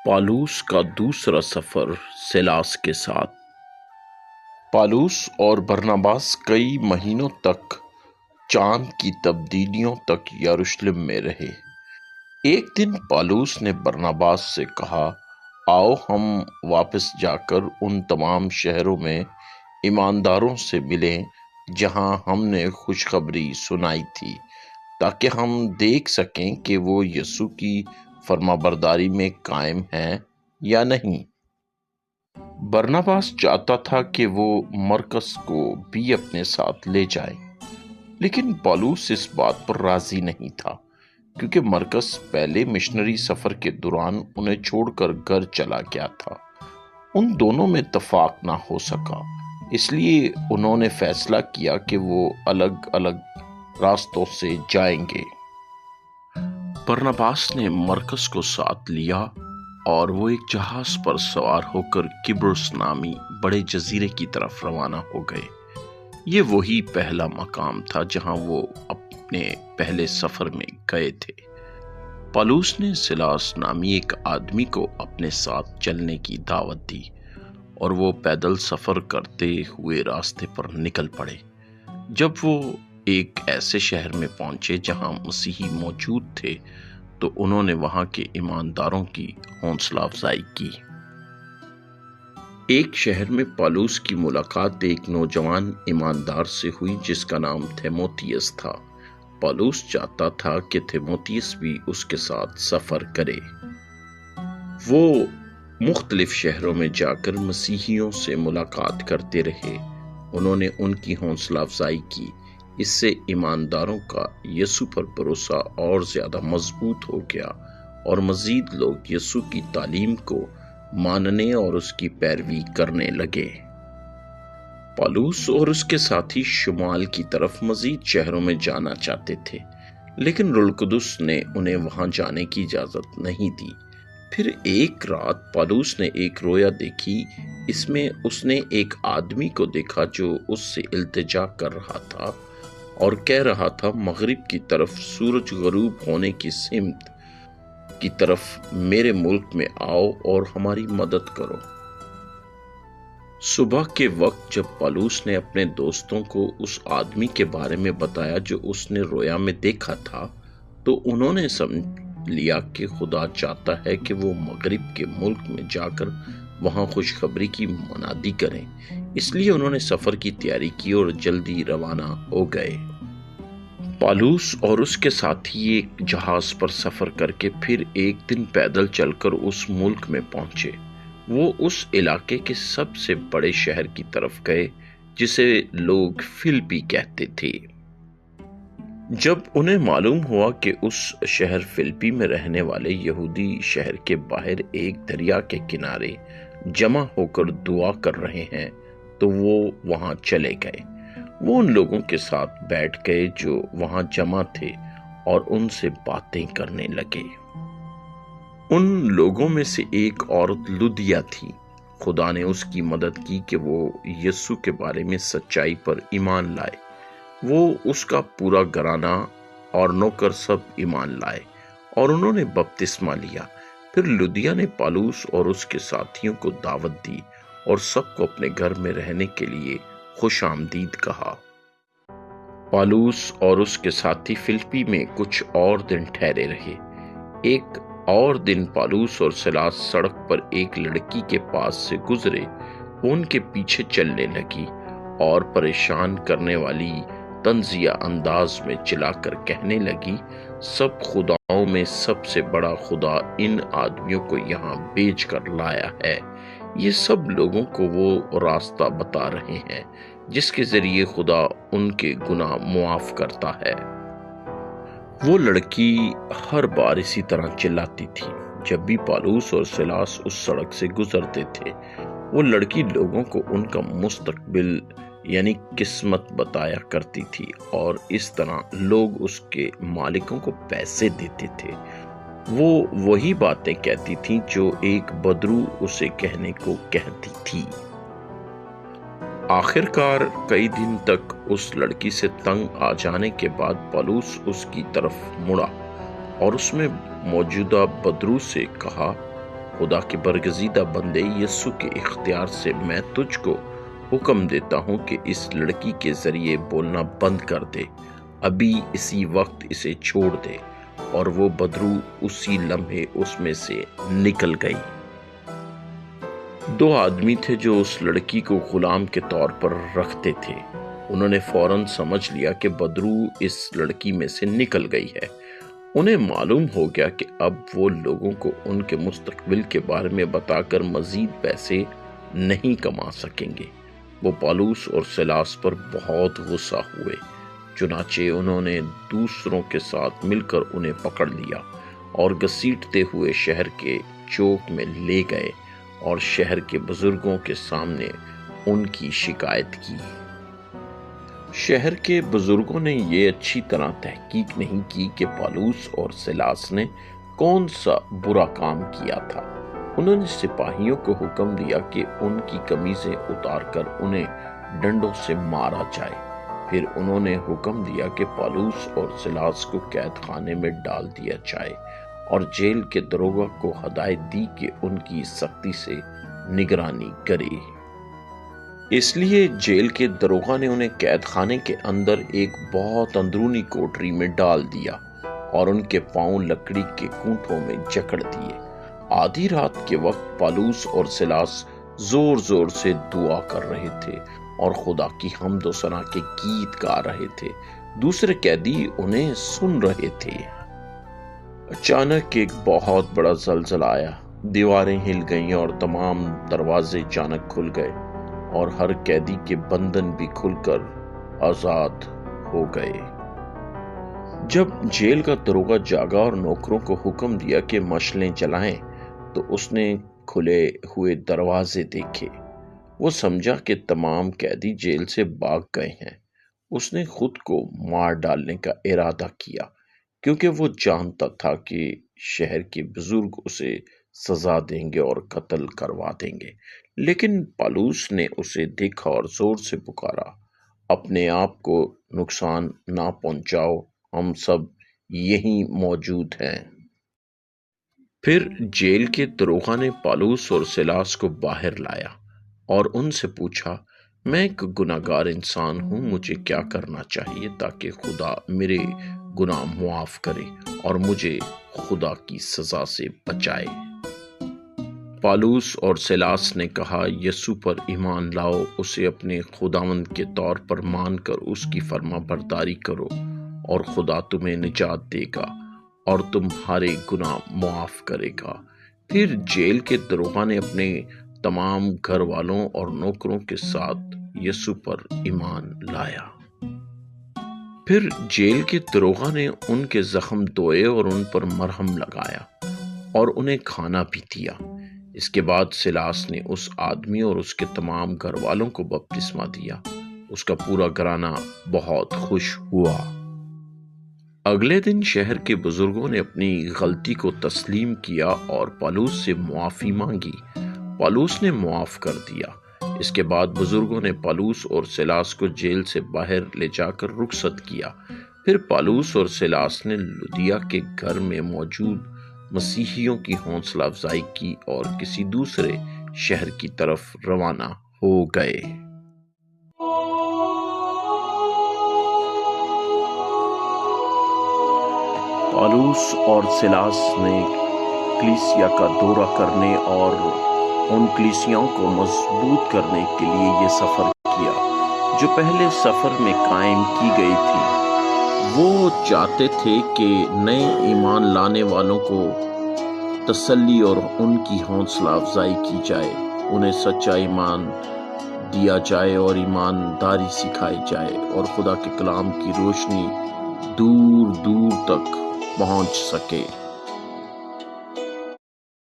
پالوس کا دوسرا سفر سیلاس کے ساتھ۔ پالوس اور برناباس کئی مہینوں تک چاند کی تبدیلیوں تک یروشلم میں رہے۔ ایک دن پالوس نے برناباس سے کہا، آؤ ہم واپس جا کر ان تمام شہروں میں ایمانداروں سے ملیں جہاں ہم نے خوشخبری سنائی تھی، تاکہ ہم دیکھ سکیں کہ وہ یسوع کی فرمانبرداری میں قائم ہیں یا نہیں۔ برناباس چاہتا تھا کہ وہ مرکس کو بھی اپنے ساتھ لے جائے، لیکن پالوس اس بات پر راضی نہیں تھا، کیونکہ مرکس پہلے مشنری سفر کے دوران انہیں چھوڑ کر گھر چلا گیا تھا۔ ان دونوں میں اتفاق نہ ہو سکا، اس لیے انہوں نے فیصلہ کیا کہ وہ الگ الگ راستوں سے جائیں گے۔ برناباس نے مرکس کو ساتھ لیا اور وہ ایک جہاز پر سوار ہو کر قبرس نامی بڑے جزیرے کی طرف روانہ ہو گئے۔ یہ وہی پہلا مقام تھا جہاں وہ اپنے پہلے سفر میں گئے تھے۔ پالوس نے سیلاس نامی ایک آدمی کو اپنے ساتھ چلنے کی دعوت دی اور وہ پیدل سفر کرتے ہوئے راستے پر نکل پڑے۔ جب وہ ایک ایسے شہر میں پہنچے جہاں مسیحی موجود تھے تو انہوں نے وہاں کے ایمانداروں کی حوصلہ افزائی کی۔ ایک شہر میں پالوس کی ملاقات ایک نوجوان ایماندار سے ہوئی جس کا نام تھیموتھیوس تھا۔ پالوس چاہتا تھا کہ تھیموتھیوس بھی اس کے ساتھ سفر کرے۔ وہ مختلف شہروں میں جا کر مسیحیوں سے ملاقات کرتے رہے۔ انہوں نے ان کی حوصلہ افزائی کی۔ اس سے ایمانداروں کا یسوع پر بھروسہ اور زیادہ مضبوط ہو گیا اور مزید لوگ یسوع کی تعلیم کو ماننے اور اس کی پیروی کرنے لگے۔ پالوس اور اس کے ساتھی شمال کی طرف مزید شہروں میں جانا چاہتے تھے، لیکن روح القدس نے انہیں وہاں جانے کی اجازت نہیں دی۔ پھر ایک رات پالوس نے ایک رویا دیکھی۔ اس میں اس نے ایک آدمی کو دیکھا جو اس سے التجا کر رہا تھا اور کہہ رہا تھا، مغرب کی طرف سورج غروب ہونے کی سمت کی طرف میرے ملک میں آؤ اور ہماری مدد کرو۔ صبح کے وقت جب پالوس نے اپنے دوستوں کو اس آدمی کے بارے میں بتایا جو اس نے رویا میں دیکھا تھا، تو انہوں نے سمجھ لیا کہ خدا چاہتا ہے کہ وہ مغرب کے ملک میں جا کر وہاں خوشخبری کی منادی کریں۔ اس لیے انہوں نے سفر کی تیاری کی اور جلدی روانہ ہو گئے۔ پالوس اور اس کے ساتھی ایک جہاز پر سفر کر کے پھر ایک دن پیدل چل کر اس ملک میں پہنچے۔ وہ اس علاقے کے سب سے بڑے شہر کی طرف گئے جسے لوگ فلپی کہتے تھے۔ جب انہیں معلوم ہوا کہ اس شہر فلپی میں رہنے والے یہودی شہر کے باہر ایک دریا کے کنارے جمع ہو کر دعا کر رہے ہیں تو وہ وہاں چلے گئے۔ وہ ان لوگوں کے ساتھ بیٹھ گئے جو وہاں جمع تھے اور ان سے باتیں کرنے لگے۔ ان لوگوں میں سے ایک عورت لدیا تھی۔ خدا نے اس کی مدد کی کہ وہ یسوع کے بارے میں سچائی پر ایمان لائے۔ وہ اس کا پورا گھرانہ اور نوکر سب ایمان لائے اور انہوں نے بپتسمہ لیا۔ پھر لدیا نے پالوس اور اس کے ساتھیوں کو دعوت دی اور سب کو اپنے گھر میں رہنے کے لیے خوش آمدید کہا۔ پالوس اور اس کے ساتھی فلپی میں کچھ اور دن ٹھہرے رہے۔ ایک اور دن پالوس اور سیلاس سڑک پر ایک لڑکی کے پاس سے گزرے۔ وہ ان کے پیچھے چلنے لگی اور پریشان کرنے والی طنزیہ انداز میں چلا کر کہنے لگی، سب خداؤں میں سب سے بڑا خدا ان آدمیوں کو یہاں بھیج کر لایا ہے۔ یہ سب لوگوں کو وہ راستہ بتا رہے ہیں جس کے ذریعے خدا ان کے گناہ معاف کرتا ہے۔ وہ لڑکی ہر بار اسی طرح چلاتی تھی۔ جب بھی پالوس اور سیلاس اس سڑک سے گزرتے تھے، وہ لڑکی لوگوں کو ان کا مستقبل یعنی قسمت بتایا کرتی تھی اور اس طرح لوگ اس کے مالکوں کو پیسے دیتے تھے۔ وہ وہی باتیں کہتی تھی جو ایک بدرو اسے کہنے کو کہتی تھی۔ آخر کار کئی دن تک اس لڑکی سے تنگ آ جانے کے بعد پالوس اس کی طرف مڑا اور اس میں موجودہ بدرو سے کہا، خدا کے برگزیدہ بندے یسوع کے اختیار سے میں تجھ کو حکم دیتا ہوں کہ اس لڑکی کے ذریعے بولنا بند کر دے، ابھی اسی وقت اسے چھوڑ دے۔ اور وہ بدرو اسی لمحے اس میں سے نکل گئی۔ 2 آدمی تھے جو اس لڑکی کو غلام کے طور پر رکھتے تھے۔ انہوں نے فوراً سمجھ لیا کہ بدرو اس لڑکی میں سے نکل گئی ہے۔ انہیں معلوم ہو گیا کہ اب وہ لوگوں کو ان کے مستقبل کے بارے میں بتا کر مزید پیسے نہیں کما سکیں گے۔ وہ پالوس اور سیلاس پر بہت غصہ ہوئے، چنانچہ انہوں نے دوسروں کے ساتھ مل کر انہیں پکڑ لیا اور گھسیٹتے ہوئے شہر کے چوک میں لے گئے اور شہر کے بزرگوں کے سامنے ان کی شکایت کی۔ شہر کے بزرگوں نے یہ اچھی طرح تحقیق نہیں کی کہ پالوس اور سیلاس نے کون سا برا کام کیا تھا۔ انہوں نے سپاہیوں کو حکم دیا کہ ان کی قمیضیں اتار کر انہیں ڈنڈوں سے مارا جائے۔ پھر انہوں نے حکم دیا کہ پالوس اور سیلاس کو قید خانے میں ڈال دیا جائے اور جیل کے داروغہ کو ہدایت دی کہ ان کی سختی سے نگرانی کرے۔ اس لیے جیل کے داروغہ نے انہیں قید خانے کے اندر ایک بہت اندرونی کوٹری میں ڈال دیا اور ان کے پاؤں لکڑی کے کونٹوں میں جکڑ دیے۔ آدھی رات کے وقت پالوس اور سیلاس زور زور سے دعا کر رہے تھے اور خدا کی حمد و ثنا کے گیت گا رہے تھے۔ دوسرے قیدی انہیں سن رہے تھے۔ اچانک ایک بہت بڑا زلزلہ آیا، دیواریں ہل گئیں اور تمام دروازے اچانک کھل گئے اور ہر قیدی کے بندھن بھی کھل کر آزاد ہو گئے۔ جب جیل کا داروغہ جاگا اور نوکروں کو حکم دیا کہ مشعلیں جلائیں تو اس نے کھلے ہوئے دروازے دیکھے۔ وہ سمجھا کہ تمام قیدی جیل سے بھاگ گئے ہیں۔ اس نے خود کو مار ڈالنے کا ارادہ کیا کیونکہ وہ جانتا تھا کہ شہر کے بزرگ اسے سزا دیں گے اور قتل کروا دیں گے۔ لیکن پالوس نے اسے دیکھا اور زور سے پکارا، اپنے آپ کو نقصان نہ پہنچاؤ، ہم سب یہیں موجود ہیں۔ پھر جیل کے داروغہ نے پالوس اور سیلاس کو باہر لایا اور ان سے پوچھا، میں ایک گناہگار انسان ہوں، مجھے کیا کرنا چاہیے تاکہ خدا میرے گناہ معاف کرے اور مجھے خدا کی سزا سے بچائے؟ پالوس اور سیلاس نے کہا، یسوع پر ایمان لاؤ، اسے اپنے خداوند کے طور پر مان کر اس کی فرما برداری کرو اور خدا تمہیں نجات دے گا اور تمہارے گناہ معاف کرے گا۔ پھر جیل کے داروغہ نے اپنے تمام گھر والوں اور نوکروں کے ساتھ یسوع پر ایمان لایا۔ پھر جیل کے داروغہ نے ان کے زخم دھوئے اور ان پر مرہم لگایا اور انہیں کھانا بھی دیا۔ اس کے بعد سیلاس نے اس آدمی اور اس کے تمام گھر والوں کو بپتسمہ دیا۔ اس کا پورا گھرانہ بہت خوش ہوا۔ اگلے دن شہر کے بزرگوں نے اپنی غلطی کو تسلیم کیا اور پالوس سے معافی مانگی۔ پالوس نے معاف کر دیا۔ اس کے بعد بزرگوں نے پالوس اور سیلاس کو جیل سے باہر لے جا کر رخصت کیا۔ پھر پالوس اور سیلاس نے لدیا کے گھر میں موجود مسیحیوں کی حوصلہ افزائی کی اور کسی دوسرے شہر کی طرف روانہ ہو گئے۔ پالوس اور سیلاس نے کلیسیا کا دورہ کرنے اور ان کلیسیاؤں کو مضبوط کرنے کے لیے یہ سفر کیا جو پہلے سفر میں قائم کی گئی تھی۔ وہ چاہتے تھے کہ نئے ایمان لانے والوں کو تسلی اور ان کی حوصلہ افزائی کی جائے، انہیں سچا ایمان دیا جائے اور ایمانداری سکھائی جائے اور خدا کے کلام کی روشنی دور دور تک پہنچ سکے۔